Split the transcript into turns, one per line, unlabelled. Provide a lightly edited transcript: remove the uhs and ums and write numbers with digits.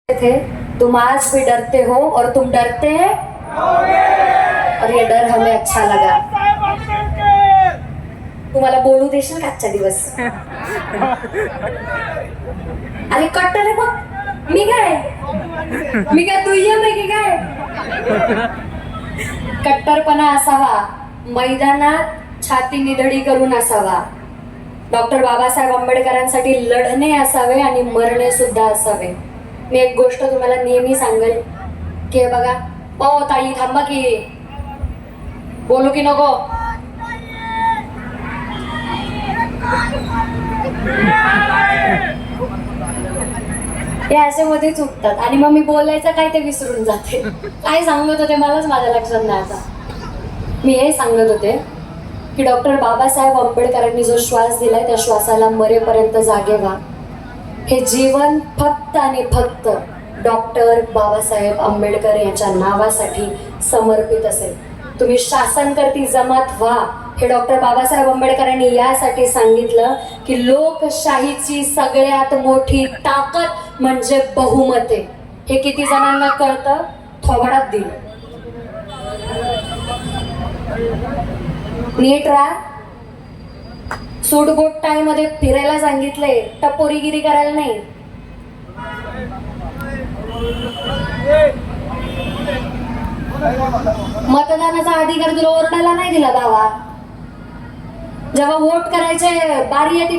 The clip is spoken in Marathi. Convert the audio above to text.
थे, तुम आज भी डरते हो और तुम डरते हैं और ये डर हमें अच्छा लगा। तुम्हाला बोलू देशील का आजचा दिवस? अरे कट्टर आहे बघ, मी काय दुय्यम आहे की काय? कट्टरपणा असावा, मैदानात छाती निधडी करून असावा, डॉक्टर बाबासाहेब आंबेडकरांसाठी लढणे असावे आणि मरणे सुद्धा असावे। मी एक गोष्ट तुम्हाला नेहमी सांगेल की बघा, ओ ताई थांबा की, बोलू की नको? हे असे मध्ये चुकतात आणि मग मी बोलायचं काय ते विसरून जाते। काय सांगत होते मलाच माझ्या लक्षात नाही आता। मी हे सांगत होते की डॉक्टर बाबासाहेब आंबेडकरांनी जो श्वास दिलाय त्या श्वासाला मरेपर्यंत जागे व्हा। हे जीवन फक्त आणि फक्त डॉक्टर बाबासाहेब आंबेडकर यांच्या नावासाठी समर्पित असेल। तुम्ही शासनकर्ती जमात व्हा, हे डॉक्टर बाबासाहेब आंबेडकरांनी यासाठी सांगितलं की लोकशाहीची सगळ्यात मोठी ताकद म्हणजे बहुमत आहे। हे किती जणांना कळतं? थोबाडात दिलं। नीट राहा, सूट बोट टाय मध्ये फिरायला सांगितलंय, टपोरीगिरी करायला नाही। मतदानाचा अधिकार तुला ओरडायला नाही दिला बाबा। जेव्हा वोट करायचे बारी येते